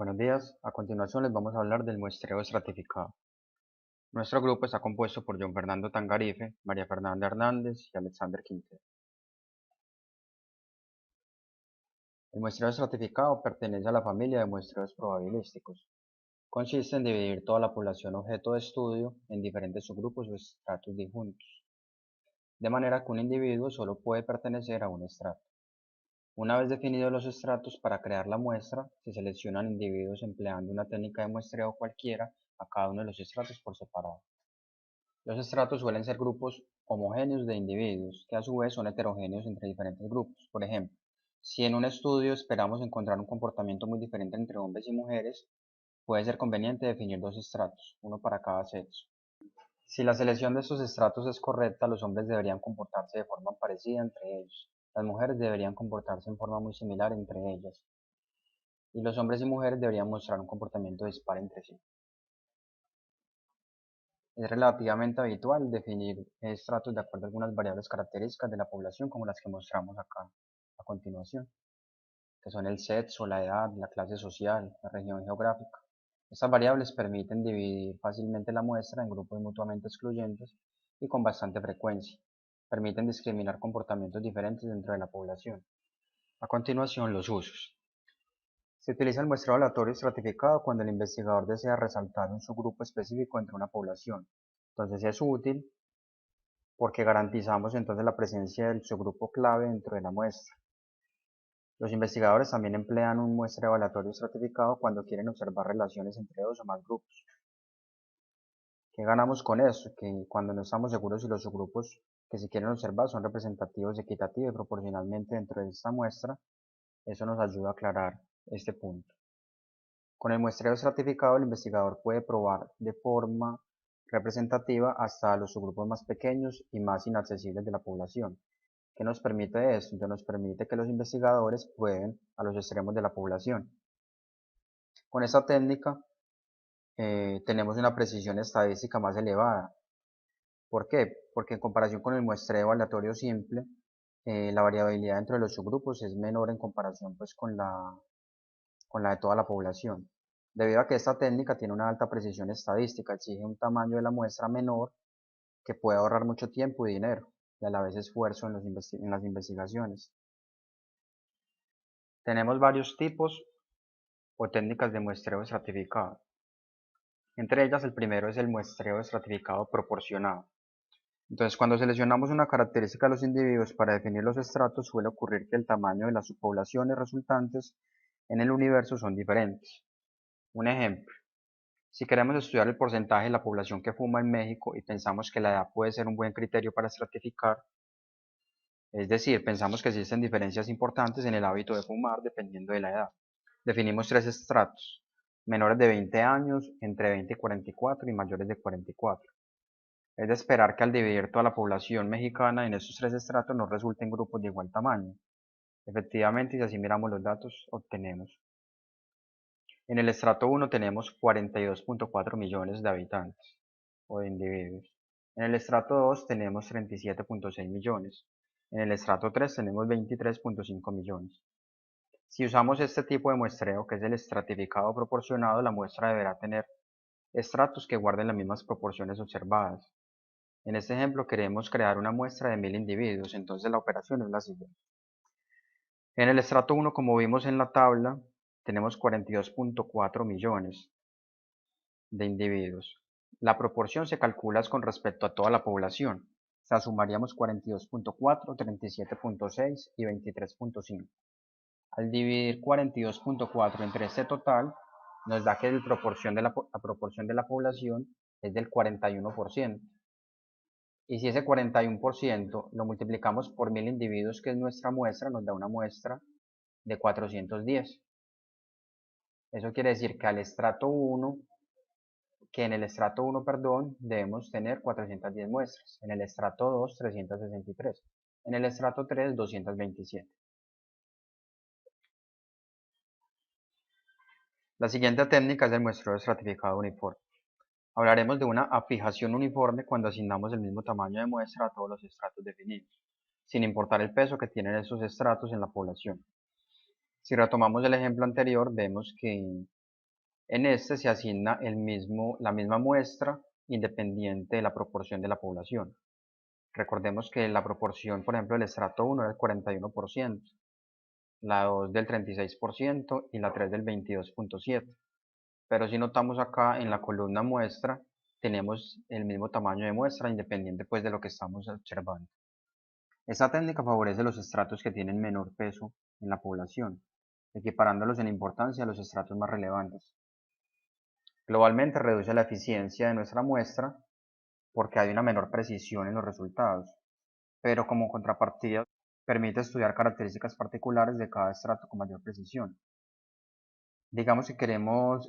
Buenos días, a continuación les vamos a hablar del muestreo estratificado. Nuestro grupo está compuesto por John Fernando Tangarife, María Fernanda Hernández y Alexander Quintero. El muestreo estratificado pertenece a la familia de muestreos probabilísticos. Consiste en dividir toda la población objeto de estudio en diferentes subgrupos o estratos disjuntos, de manera que un individuo solo puede pertenecer a un estrato. Una vez definidos los estratos para crear la muestra, se seleccionan individuos empleando una técnica de muestreo cualquiera a cada uno de los estratos por separado. Los estratos suelen ser grupos homogéneos de individuos, que a su vez son heterogéneos entre diferentes grupos. Por ejemplo, si en un estudio esperamos encontrar un comportamiento muy diferente entre hombres y mujeres, puede ser conveniente definir dos estratos, uno para cada sexo. Si la selección de estos estratos es correcta, los hombres deberían comportarse de forma parecida entre ellos, las mujeres deberían comportarse en forma muy similar entre ellas, y los hombres y mujeres deberían mostrar un comportamiento dispar entre sí. Es relativamente habitual definir estratos de acuerdo a algunas variables características de la población como las que mostramos acá a continuación, que son el sexo, la edad, la clase social, la región geográfica. Estas variables permiten dividir fácilmente la muestra en grupos mutuamente excluyentes y con bastante frecuencia. Permiten discriminar comportamientos diferentes dentro de la población. A continuación, los usos. Se utiliza el muestreo aleatorio estratificado cuando el investigador desea resaltar un subgrupo específico entre una población. Entonces es útil porque garantizamos entonces la presencia del subgrupo clave dentro de la muestra. Los investigadores también emplean un muestreo aleatorio estratificado cuando quieren observar relaciones entre dos o más grupos. ¿Qué ganamos con eso? Que cuando no estamos seguros si los subgrupos que se quieren observar son representativos, equitativos y proporcionalmente dentro de esta muestra, eso nos ayuda a aclarar este punto. Con el muestreo estratificado, el investigador puede probar de forma representativa hasta los subgrupos más pequeños y más inaccesibles de la población. ¿Qué nos permite esto? Entonces nos permite que los investigadores prueben a los extremos de la población. Con esta técnica tenemos una precisión estadística más elevada. ¿Por qué? Porque en comparación con el muestreo aleatorio simple, la variabilidad dentro de los subgrupos es menor en comparación pues, con la de toda la población. Debido a que esta técnica tiene una alta precisión estadística, exige un tamaño de la muestra menor que puede ahorrar mucho tiempo y dinero, y a la vez esfuerzo en las investigaciones. Tenemos varios tipos o técnicas de muestreo estratificado. Entre ellas, el primero es el muestreo estratificado proporcionado. Entonces, cuando seleccionamos una característica de los individuos para definir los estratos, suele ocurrir que el tamaño de las subpoblaciones resultantes en el universo son diferentes. Un ejemplo, si queremos estudiar el porcentaje de la población que fuma en México y pensamos que la edad puede ser un buen criterio para estratificar, es decir, pensamos que existen diferencias importantes en el hábito de fumar dependiendo de la edad. Definimos tres estratos: menores de 20 años, entre 20 y 44 y mayores de 44. Es de esperar que al dividir toda la población mexicana en estos tres estratos nos resulten grupos de igual tamaño. Efectivamente, si así miramos los datos, obtenemos. En el estrato 1 tenemos 42.4 millones de habitantes o de individuos. En el estrato 2 tenemos 37.6 millones. En el estrato 3 tenemos 23.5 millones. Si usamos este tipo de muestreo, que es el estratificado proporcionado, la muestra deberá tener estratos que guarden las mismas proporciones observadas. En este ejemplo queremos crear una muestra de 1000 individuos, entonces la operación es la siguiente. En el estrato 1, como vimos en la tabla, tenemos 42.4 millones de individuos. La proporción se calcula con respecto a toda la población. O sea, sumaríamos 42.4, 37.6 y 23.5. Al dividir 42.4 entre este total, nos da que la proporción de la población es del 41%. Y si ese 41% lo multiplicamos por 1000 individuos, que es nuestra muestra, nos da una muestra de 410. Eso quiere decir que en el estrato 1, perdón, debemos tener 410 muestras. En el estrato 2, 363. En el estrato 3, 227. La siguiente técnica es el muestreo estratificado uniforme. Hablaremos de una afijación uniforme cuando asignamos el mismo tamaño de muestra a todos los estratos definidos, sin importar el peso que tienen esos estratos en la población. Si retomamos el ejemplo anterior, vemos que En este se asigna la misma muestra independiente de la proporción de la población. Recordemos que la proporción, por ejemplo, del estrato 1 era el 41%, la 2 del 36% y la 3 del 22,7%. Pero si notamos acá en la columna muestra, tenemos el mismo tamaño de muestra independiente pues de lo que estamos observando. Esta técnica favorece los estratos que tienen menor peso en la población, equiparándolos en importancia a los estratos más relevantes. Globalmente reduce la eficiencia de nuestra muestra porque hay una menor precisión en los resultados, pero como contrapartida permite estudiar características particulares de cada estrato con mayor precisión. Digamos que queremos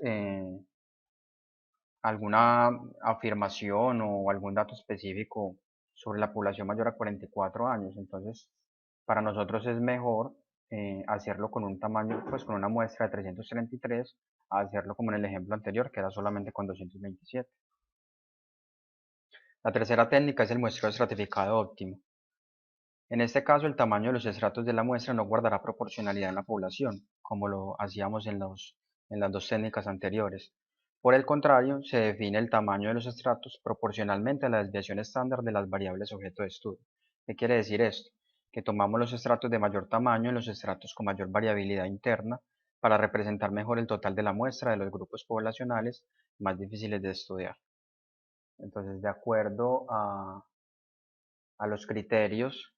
alguna afirmación o algún dato específico sobre la población mayor a 44 años, entonces para nosotros es mejor hacerlo con un tamaño, pues con una muestra de 333, a hacerlo como en el ejemplo anterior, que era solamente con 227. La tercera técnica es el muestreo estratificado óptimo. En este caso, el tamaño de los estratos de la muestra no guardará proporcionalidad en la población, como lo hacíamos en las dos técnicas anteriores. Por el contrario, se define el tamaño de los estratos proporcionalmente a la desviación estándar de las variables objeto de estudio. ¿Qué quiere decir esto? Que tomamos los estratos de mayor tamaño en los estratos con mayor variabilidad interna para representar mejor el total de la muestra de los grupos poblacionales más difíciles de estudiar. Entonces, de acuerdo a los criterios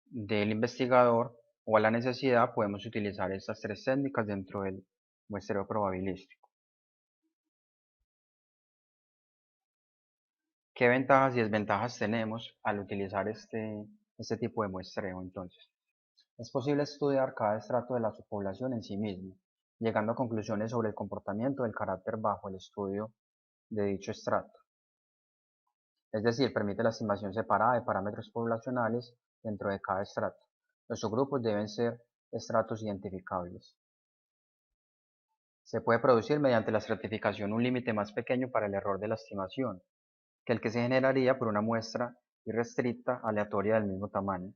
del investigador o a la necesidad, podemos utilizar estas tres técnicas dentro del muestreo probabilístico. ¿Qué ventajas y desventajas tenemos al utilizar este tipo de muestreo entonces? Es posible estudiar cada estrato de la subpoblación en sí mismo, llegando a conclusiones sobre el comportamiento del carácter bajo el estudio de dicho estrato. Es decir, permite la estimación separada de parámetros poblacionales dentro de cada estrato. Los subgrupos deben ser estratos identificables. Se puede producir mediante la estratificación un límite más pequeño para el error de la estimación, que el que se generaría por una muestra irrestricta aleatoria del mismo tamaño.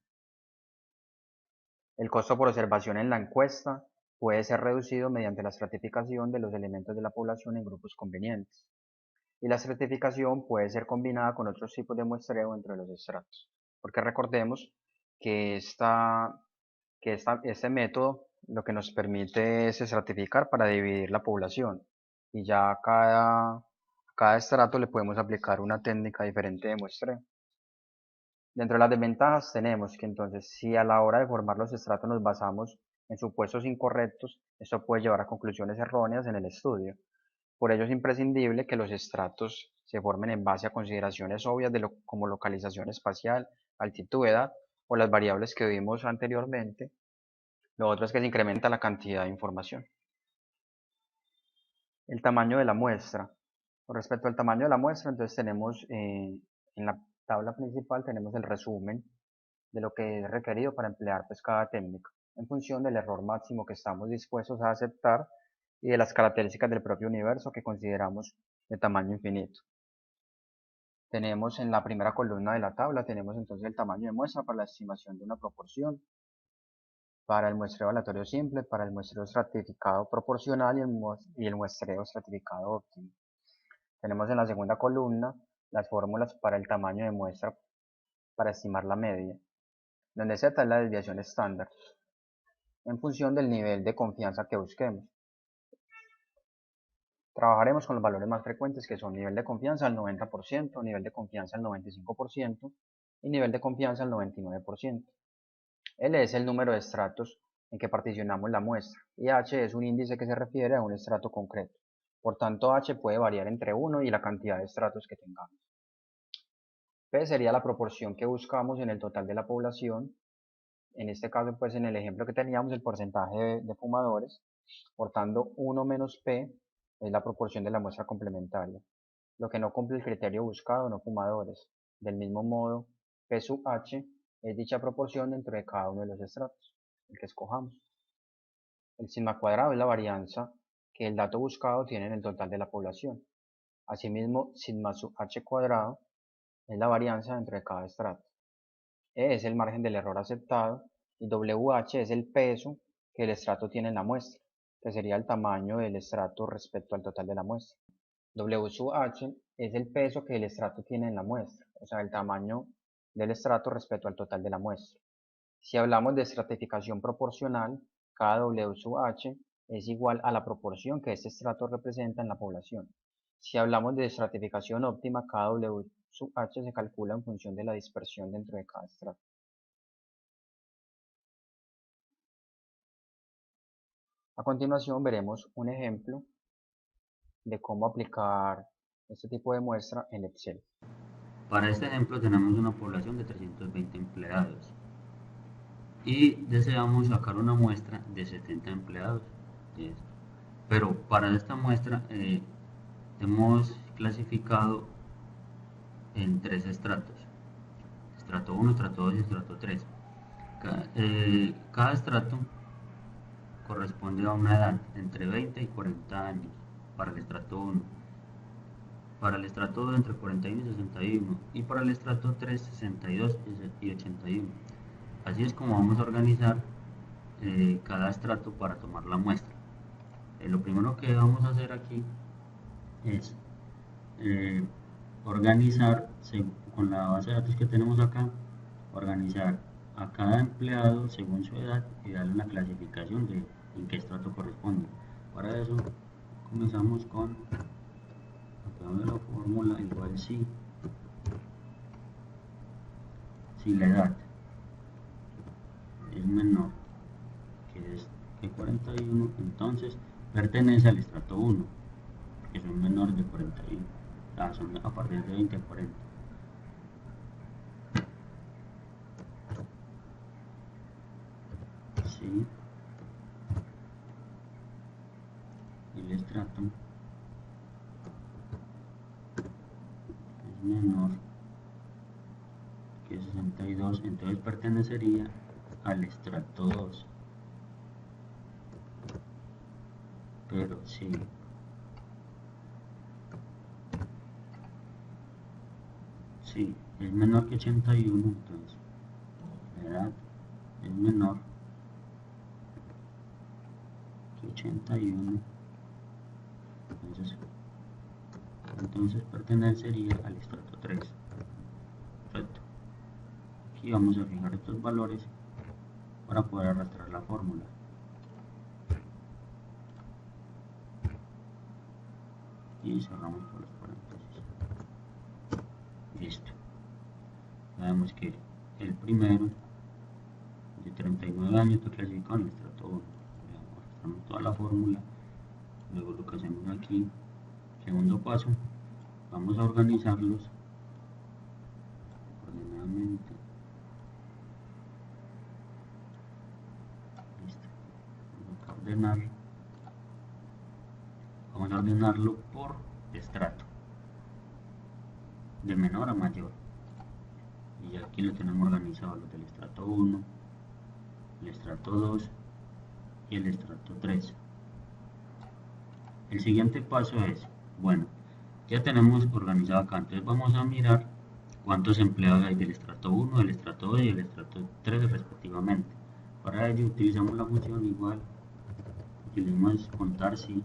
El costo por observación en la encuesta puede ser reducido mediante la estratificación de los elementos de la población en grupos convenientes. Y la estratificación puede ser combinada con otros tipos de muestreo entre los estratos. Porque recordemos que, este método lo que nos permite es estratificar para dividir la población. Y ya a cada estrato le podemos aplicar una técnica diferente de muestreo. Dentro de las desventajas tenemos que entonces si a la hora de formar los estratos nos basamos en supuestos incorrectos, esto puede llevar a conclusiones erróneas en el estudio. Por ello es imprescindible que los estratos se formen en base a consideraciones obvias como localización espacial, altitud, edad o las variables que vimos anteriormente. Lo otro es que se incrementa la cantidad de información. El tamaño de la muestra. Con respecto al tamaño de la muestra, entonces tenemos en la tabla principal tenemos el resumen de lo que es requerido para emplear pues, cada técnica, en función del error máximo que estamos dispuestos a aceptar y de las características del propio universo que consideramos de tamaño infinito. Tenemos en la primera columna de la tabla, tenemos entonces el tamaño de muestra para la estimación de una proporción, para el muestreo aleatorio simple, para el muestreo estratificado proporcional y el muestreo estratificado óptimo. Tenemos en la segunda columna las fórmulas para el tamaño de muestra para estimar la media, donde Z es la desviación estándar, en función del nivel de confianza que busquemos. Trabajaremos con los valores más frecuentes que son nivel de confianza al 90%, nivel de confianza al 95% y nivel de confianza al 99%. L es el número de estratos en que particionamos la muestra y H es un índice que se refiere a un estrato concreto. Por tanto, H puede variar entre 1 y la cantidad de estratos que tengamos. P sería la proporción que buscamos en el total de la población. En este caso, pues en el ejemplo que teníamos, el porcentaje de fumadores. Por tanto, 1 menos P es la proporción de la muestra complementaria, lo que no cumple el criterio buscado, no fumadores. Del mismo modo, P sub H es dicha proporción dentro de cada uno de los estratos, el que escojamos. El sigma cuadrado es la varianza que el dato buscado tiene en el total de la población. Asimismo, sigma sub H cuadrado es la varianza dentro de cada estrato. E es el margen del error aceptado y WH es el peso que el estrato tiene en la muestra. que sería el tamaño del estrato respecto al total de la muestra. W sub H es el peso que el estrato tiene en la muestra, o sea, el tamaño del estrato respecto al total de la muestra. Si hablamos de estratificación proporcional, cada W sub H es igual a la proporción que este estrato representa en la población. Si hablamos de estratificación óptima, cada W sub H se calcula en función de la dispersión dentro de cada estrato. A continuación veremos un ejemplo de cómo aplicar este tipo de muestra en Excel. Para este ejemplo tenemos una población de 320 empleados y deseamos sacar una muestra de 70 empleados. Pero para esta muestra hemos clasificado en 3 estratos: estrato 1, estrato 2 y estrato 3. Cada estrato corresponde a una edad entre 20 y 40 años para el estrato 1, para el estrato 2 entre 41 y 61 y para el estrato 3 62 y 81. Así es como vamos a organizar cada estrato para tomar la muestra. Lo primero que vamos a hacer aquí es organizar, con la base de datos que tenemos acá, organizar a cada empleado según su edad y darle una clasificación de en qué estrato corresponde. Para eso comenzamos con la fórmula igual si la edad es menor que 41, entonces pertenece al estrato 1, que son menores de 41, son a partir de 20 a 40. Sí. El estrato es menor que 62, entonces pertenecería al estrato 2. Pero si es menor que 81, entonces la edad es menor que 81, entonces pertenecería al estrato 3. Perfecto. Aquí vamos a fijar estos valores para poder arrastrar la fórmula. Y cerramos por los paréntesis. Listo. Vemos que el primero de 39 años está clasificado en el estrato 1. Arrastramos toda la fórmula. Luego lo que hacemos aquí, segundo paso, vamos a organizarlos ordenadamente. Listo. Vamos a ordenarlo por estrato, de menor a mayor. Y aquí lo tenemos organizado: los del estrato 1, el estrato 2 y el estrato 3. El siguiente paso es, bueno, ya tenemos organizado acá, entonces vamos a mirar cuántos empleados hay del estrato 1, del estrato 2 y del estrato 3 respectivamente. Para ello utilizamos la función igual, utilizamos contar si.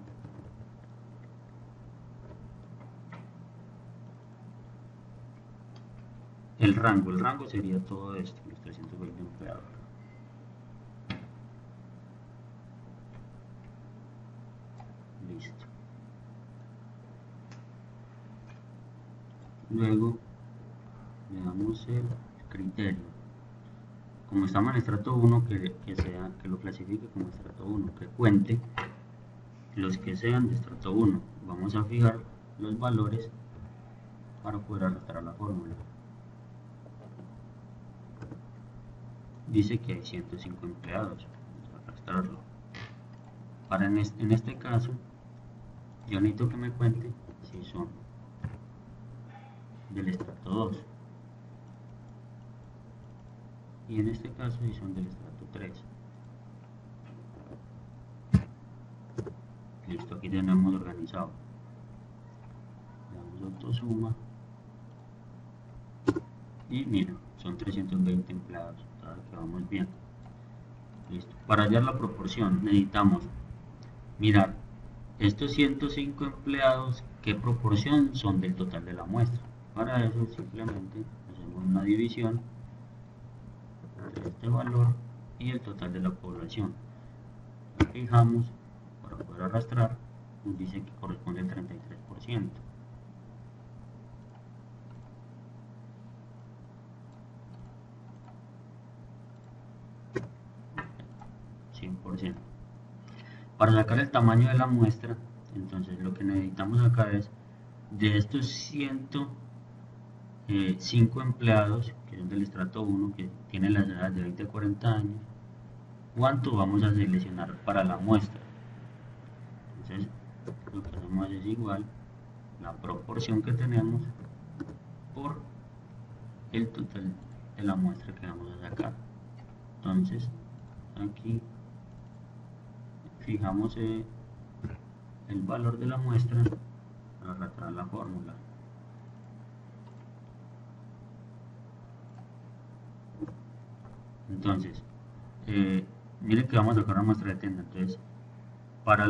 El rango sería todo esto, los 320 empleados. Listo. Luego le damos el criterio. Como estamos en estrato 1, que lo clasifique como estrato 1, que cuente los que sean de estrato 1. Vamos a fijar los valores para poder arrastrar la fórmula. Dice que hay 105 empleados. Vamos a arrastrarlo. En este caso, yo necesito que me cuente si son del estrato 2. Y en este caso si son del estrato 3. Listo, aquí tenemos organizado. Le damos autosuma. Y miren, son 320 empleados. Que vamos bien. Listo. Para hallar la proporción necesitamos mirar estos 105 empleados, qué proporción son del total de la muestra. Para eso simplemente hacemos una división entre este valor y el total de la población. Lo fijamos para poder arrastrar, nos dice que corresponde al 33%. Para sacar el tamaño de la muestra, entonces lo que necesitamos acá es de estos 105 empleados que son del estrato 1, que tienen las edades de 20 a 40 años, ¿cuánto vamos a seleccionar para la muestra? Entonces lo que hacemos es igual la proporción que tenemos por el total de la muestra que vamos a sacar. Entonces aquí fijamos el valor de la muestra para arrastrar la fórmula. Entonces, miren que vamos a sacar una muestra de tienda. Entonces, para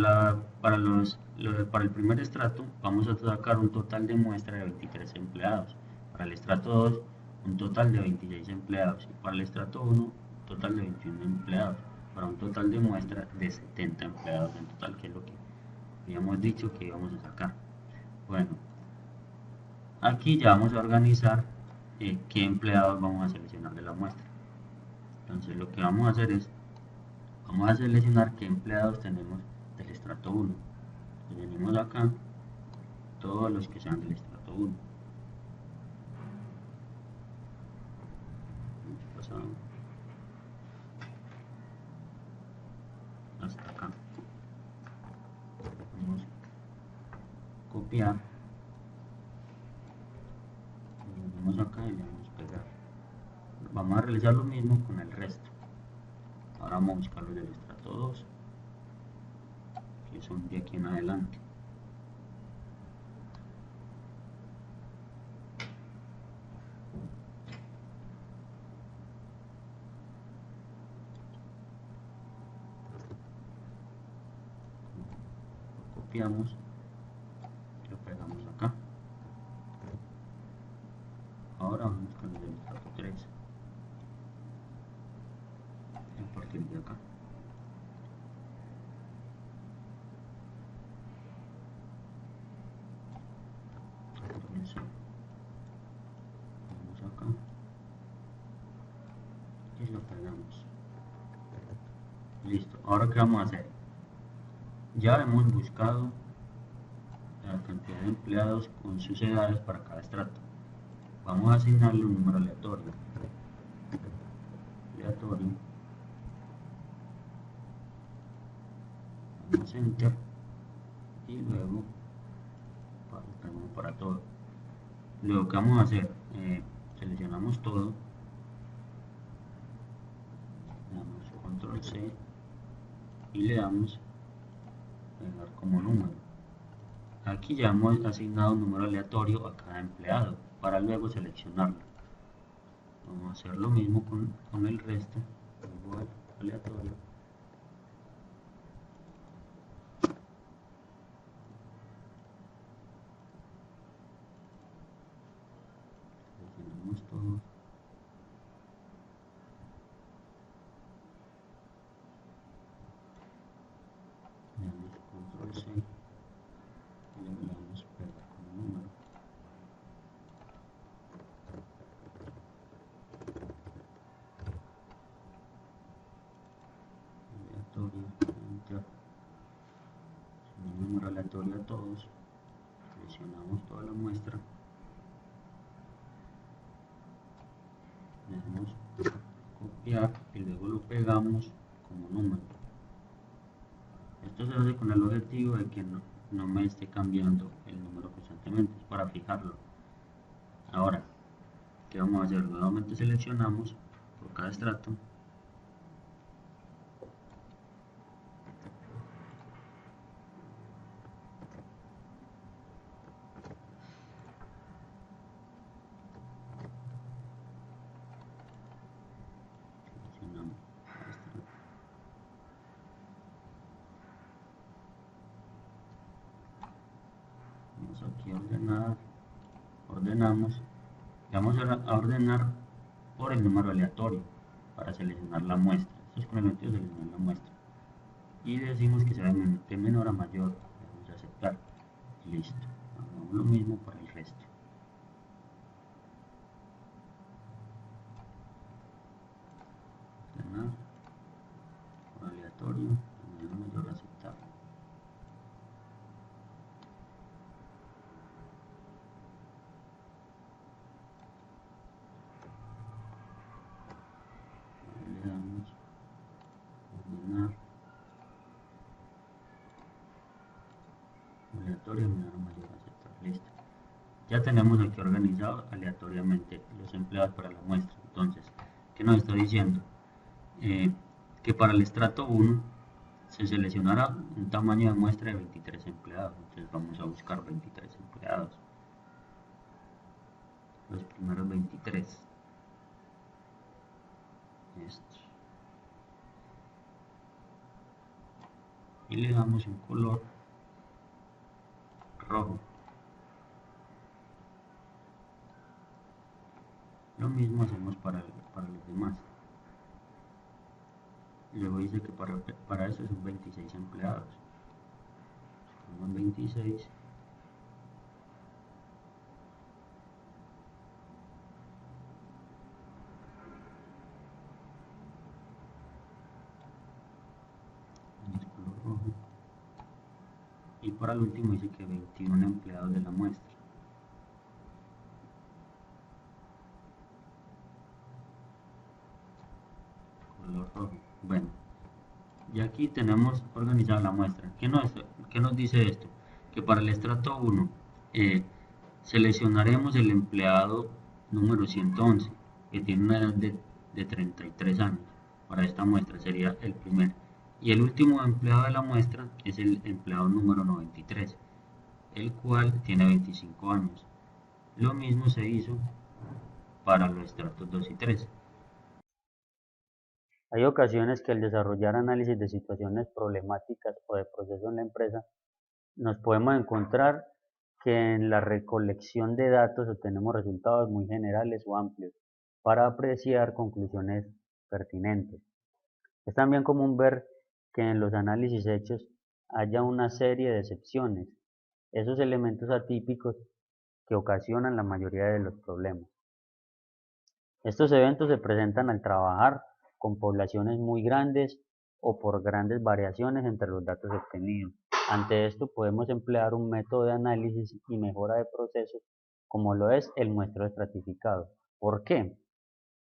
el primer estrato vamos a sacar un total de muestra de 23 empleados. Para el estrato 2, un total de 26 empleados. Y para el estrato 1, un total de 21 empleados. Para un total de muestra de 70 empleados en total, que es lo que habíamos dicho que íbamos a sacar. Bueno, aquí ya vamos a organizar qué empleados vamos a seleccionar de la muestra. Entonces lo que vamos a hacer es, vamos a seleccionar qué empleados tenemos del estrato 1. Entonces venimos acá, todos los que sean del estrato 1. Pasamos hasta acá. Vamos a copiar. Vamos acá y le vamos a pegar. Vamos a realizar lo mismo con el resto. Ahora vamos a buscar los del estrato 2, que son de aquí en adelante. Lo copiamos y lo pegamos acá. Ahora vamos a buscar los del estrato 3. A partir de acá. Vamos acá y lo pegamos. Listo. Ahora qué vamos a hacer. Ya hemos buscado la cantidad de empleados con sus edades para cada estrato. Vamos a asignarle un número aleatorio. Damos enter y luego para todo. Luego que vamos a hacer, seleccionamos todo, damos control C y le damos pegar como número. Aquí ya hemos asignado un número aleatorio a cada empleado para luego seleccionarlo. Vamos a hacer lo mismo con el resto, igual aleatorio. Seleccionamos todo. Le damos control C y le damos pegar como número. Enter, un número aleatorio a todos, seleccionamos toda la muestra, le damos copiar y luego lo pegamos como número. Esto se hace con el objetivo de que no me esté cambiando el número constantemente, es para fijarlo. Ahora, ¿qué vamos a hacer? Nuevamente seleccionamos por cada estrato. Vamos aquí a ordenar, ordenamos, vamos a ordenar por el número aleatorio para seleccionar la muestra. Esto es con el objetivo de seleccionar la muestra. Y decimos que sea de menor a mayor, vamos a aceptar. Listo. Hagamos lo mismo para el resto. Ordenar por aleatorio, de menor a mayor, aceptar. Le damos ordenar aleatorio, menor a mayor, aceptar. Listo. Ya tenemos aquí organizado aleatoriamente los empleados para la muestra. Entonces, ¿qué nos está diciendo? Que para el estrato 1 se seleccionará un tamaño de muestra de 23 empleados. Entonces vamos a buscar 23 empleados. Los primeros 23. Estos. Y le damos un color rojo. Lo mismo hacemos para los demás. Luego dice que para eso son 26 empleados. Ponemos 26. Color rojo. Y para el último dice que 21 empleados de la muestra. Color rojo. Bueno, y aquí tenemos organizada la muestra. ¿Qué nos dice esto? Que para el estrato 1 seleccionaremos el empleado número 111, que tiene una edad de 33 años. Para esta muestra sería el primero. Y el último empleado de la muestra es el empleado número 93, el cual tiene 25 años. Lo mismo se hizo para los estratos 2 y 3. Hay ocasiones que al desarrollar análisis de situaciones problemáticas o de procesos en la empresa, nos podemos encontrar que en la recolección de datos obtenemos resultados muy generales o amplios para apreciar conclusiones pertinentes. Es también común ver que en los análisis hechos haya una serie de excepciones, esos elementos atípicos que ocasionan la mayoría de los problemas. Estos eventos se presentan al trabajar con poblaciones muy grandes o por grandes variaciones entre los datos obtenidos. Ante esto podemos emplear un método de análisis y mejora de procesos como lo es el muestreo estratificado. ¿Por qué?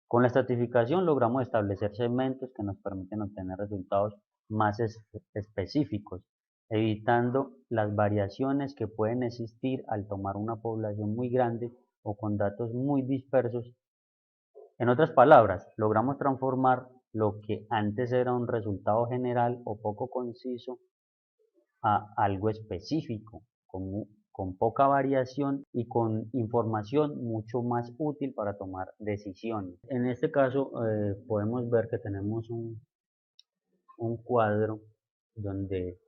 Con la estratificación logramos establecer segmentos que nos permiten obtener resultados más específicos, evitando las variaciones que pueden existir al tomar una población muy grande o con datos muy dispersos. En otras palabras, logramos transformar lo que antes era un resultado general o poco conciso a algo específico, con poca variación y con información mucho más útil para tomar decisiones. En este caso podemos ver que tenemos un cuadro donde,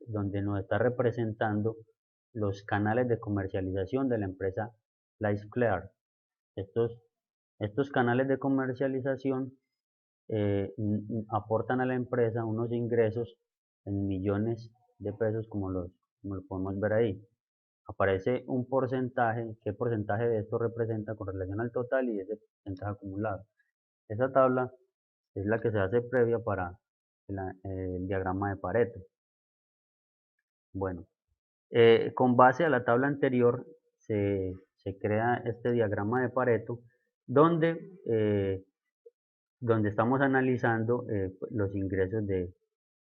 donde nos está representando los canales de comercialización de la empresa LifeClear. Estos canales de comercialización aportan a la empresa unos ingresos en millones de pesos como lo podemos ver ahí. Aparece un porcentaje, qué porcentaje de esto representa con relación al total y ese porcentaje acumulado. Esa tabla es la que se hace previa para el diagrama de Pareto. Bueno, con base a la tabla anterior se crea este diagrama de Pareto donde estamos analizando los ingresos de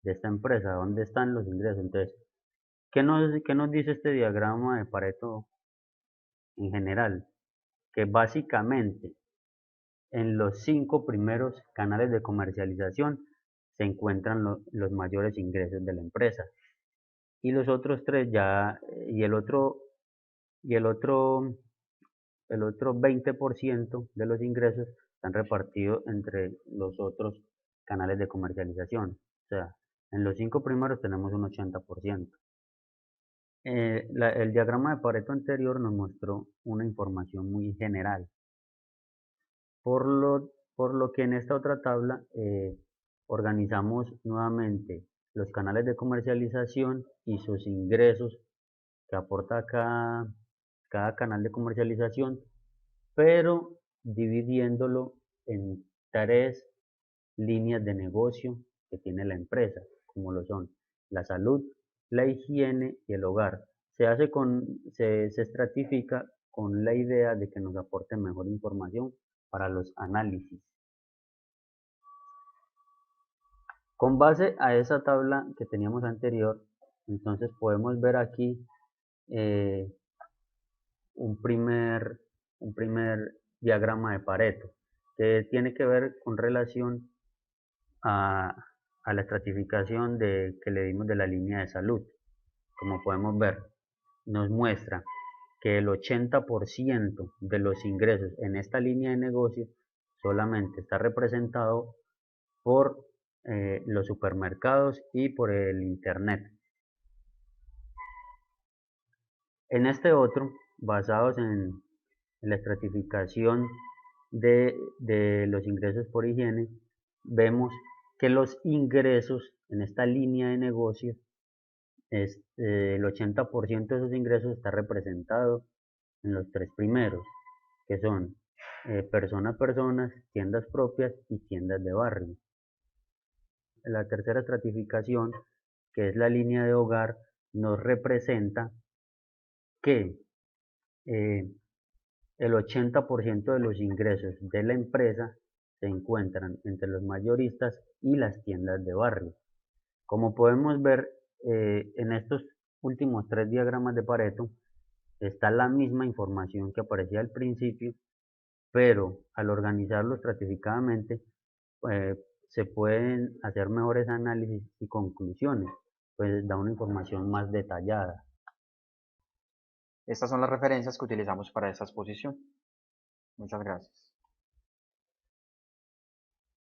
esta empresa, dónde están los ingresos. Entonces, qué nos dice este diagrama de Pareto en general? Que básicamente en los 5 primeros canales de comercialización se encuentran los mayores ingresos de la empresa. Y los otros 3 ya, y el otro 20% de los ingresos están repartidos entre los otros canales de comercialización. O sea, en los 5 primeros tenemos un 80%. El diagrama de Pareto anterior nos mostró una información muy general, por lo que en esta otra tabla organizamos nuevamente los canales de comercialización y sus ingresos que aporta cada canal de comercialización, pero dividiéndolo en tres líneas de negocio que tiene la empresa, como lo son la salud, la higiene y el hogar. Se estratifica con la idea de que nos aporte mejor información para los análisis. Con base a esa tabla que teníamos anterior, entonces podemos ver aquí eh, un primer, un primer diagrama de Pareto que tiene que ver con relación a, a la estratificación que le dimos de la línea de salud. Como podemos ver, nos muestra que el 80% de los ingresos en esta línea de negocio solamente está representado por los supermercados y por el internet. En este otro, basados en la estratificación de los ingresos por higiene, vemos que los ingresos en esta línea de negocio, el 80% de esos ingresos está representado en los tres primeros, que son persona a personas, tiendas propias y tiendas de barrio. La tercera estratificación, que es la línea de hogar, nos representa que eh, el 80% de los ingresos de la empresa se encuentran entre los mayoristas y las tiendas de barrio. Como podemos ver en estos últimos tres diagramas de Pareto, está la misma información que aparecía al principio, pero al organizarlo estratificadamente eh, se pueden hacer mejores análisis y conclusiones, pues da una información más detallada. Estas son las referencias que utilizamos para esta exposición. Muchas gracias.